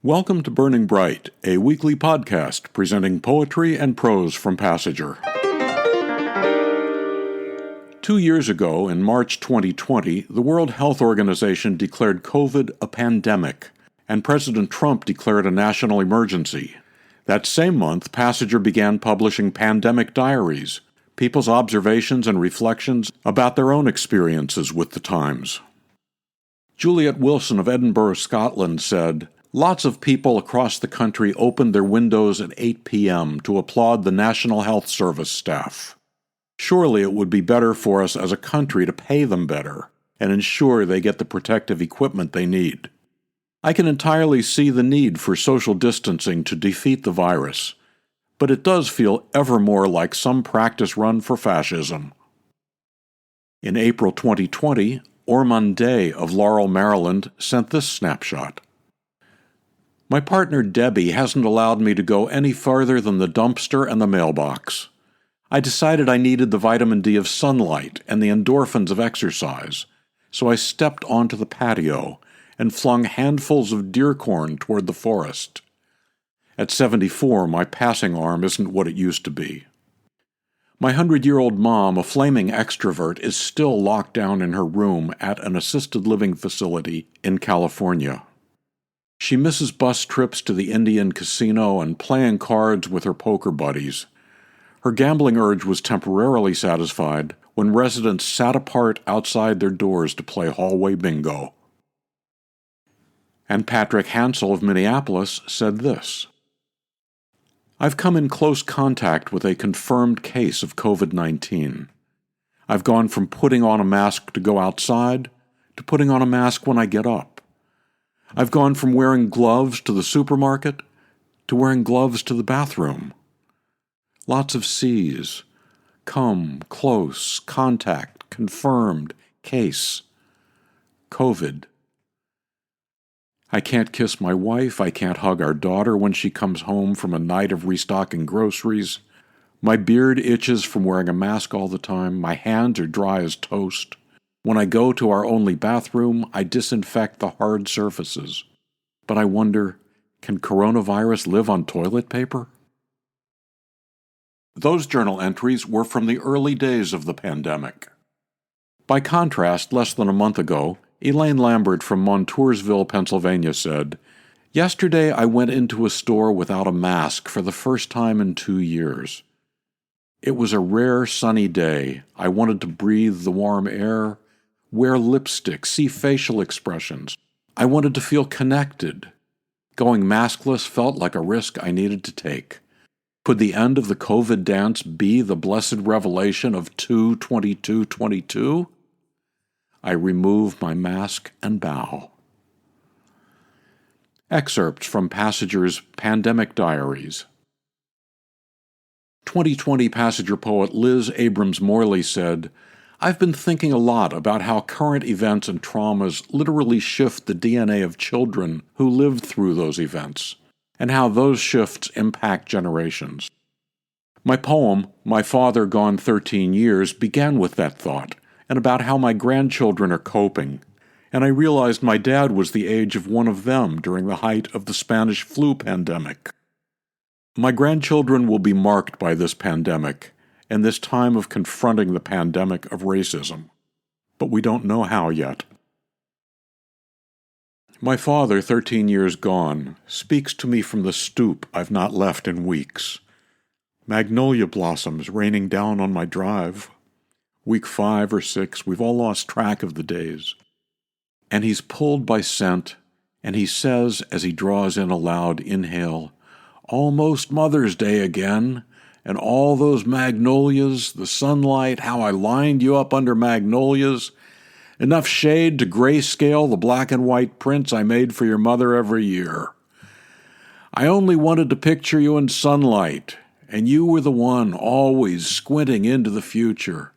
Welcome to Burning Bright, a weekly podcast presenting poetry and prose from Passenger. 2 years ago, in March 2020, the World Health Organization declared COVID a pandemic, and President Trump declared a national emergency. That same month, Passenger began publishing pandemic diaries, people's observations and reflections about their own experiences with the times. Juliet Wilson of Edinburgh, Scotland, said, "Lots of people across the country opened their windows at 8 p.m. to applaud the National Health Service staff. Surely it would be better for us as a country to pay them better and ensure they get the protective equipment they need. I can entirely see the need for social distancing to defeat the virus, but it does feel ever more like some practice run for fascism." In April 2020, Orman of Laurel, Maryland, sent this snapshot. "My partner Debbie hasn't allowed me to go any farther than the dumpster and the mailbox. I decided I needed the vitamin D of sunlight and the endorphins of exercise, so I stepped onto the patio and flung handfuls of deer corn toward the forest. At 74, my passing arm isn't what it used to be. My 100-year-old mom, a flaming extrovert, is still locked down in her room at an assisted living facility in California. She misses bus trips to the Indian casino and playing cards with her poker buddies. Her gambling urge was temporarily satisfied when residents sat apart outside their doors to play hallway bingo." And Patrick Hansel of Minneapolis said this, "I've come in close contact with a confirmed case of COVID-19. I've gone from putting on a mask to go outside to putting on a mask when I get up. I've gone from wearing gloves to the supermarket to wearing gloves to the bathroom. Lots of C's. Come, close, contact, confirmed, case. COVID. I can't kiss my wife, I can't hug our daughter when she comes home from a night of restocking groceries. My beard itches from wearing a mask all the time, my hands are dry as toast. When I go to our only bathroom, I disinfect the hard surfaces. But I wonder, can coronavirus live on toilet paper?" Those journal entries were from the early days of the pandemic. By contrast, less than a month ago, Elaine Lambert from Montoursville, Pennsylvania said, "Yesterday I went into a store without a mask for the first time in 2 years. It was a rare sunny day. I wanted to breathe the warm air, wear lipstick, see facial expressions. I wanted to feel connected. Going maskless felt like a risk I needed to take. Could the end of the COVID dance be the blessed revelation of 2/22/22? I remove my mask and bow." Excerpts from Passenger's Pandemic Diaries. 2020 Passenger poet Liz Abrams-Morley said, "I've been thinking a lot about how current events and traumas literally shift the DNA of children who lived through those events, and how those shifts impact generations. My poem, My Father Gone 13 Years, began with that thought, and about how my grandchildren are coping, and I realized my dad was the age of one of them during the height of the Spanish flu pandemic. My grandchildren will be marked by this pandemic, and this time of confronting the pandemic of racism. But we don't know how yet. My father, 13 years gone, speaks to me from the stoop I've not left in weeks. Magnolia blossoms raining down on my drive. Week 5 or 6, we've all lost track of the days. And he's pulled by scent, and he says as he draws in a loud inhale, 'Almost Mother's Day again, and all those magnolias, the sunlight, how I lined you up under magnolias, enough shade to grayscale the black and white prints I made for your mother every year. I only wanted to picture you in sunlight, and you were the one always squinting into the future.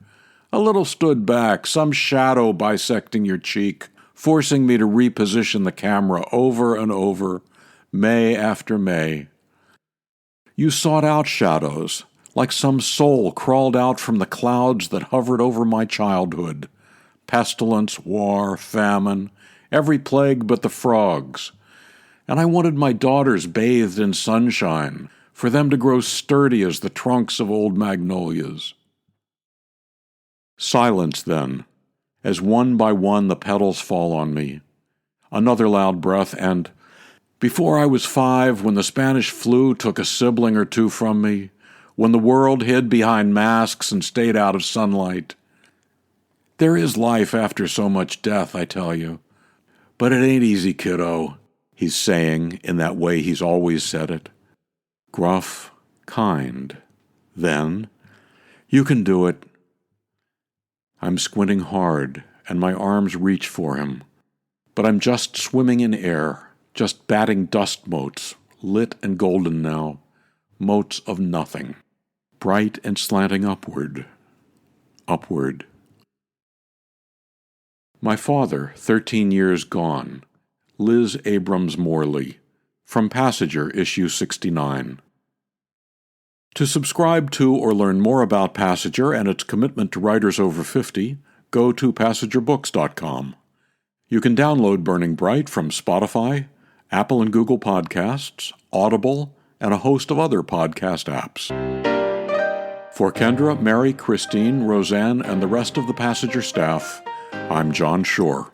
A little stood back, some shadow bisecting your cheek, forcing me to reposition the camera over and over, May after May. You sought out shadows, like some soul crawled out from the clouds that hovered over my childhood. Pestilence, war, famine, every plague but the frogs. And I wanted my daughters bathed in sunshine, for them to grow sturdy as the trunks of old magnolias. Silence, then, as one by one the petals fall on me. Another loud breath, and before I was 5, when the Spanish flu took a sibling or two from me, when the world hid behind masks and stayed out of sunlight. There is life after so much death, I tell you. But it ain't easy, kiddo, he's saying in that way he's always said it. Gruff, kind. Then, you can do it. I'm squinting hard, and my arms reach for him. But I'm just swimming in air, just batting dust motes, lit and golden now, motes of nothing, bright and slanting upward, upward. My father, 13 years gone, Liz Abrams-Morley, from Passenger, issue 69. To subscribe to or learn more about Passenger and its commitment to writers over 50, go to passengerbooks.com. You can download Burning Bright from Spotify, Apple and Google Podcasts, Audible, and a host of other podcast apps. For Kendra, Mary, Christine, Roseanne, and the rest of the Passenger staff, I'm John Shore.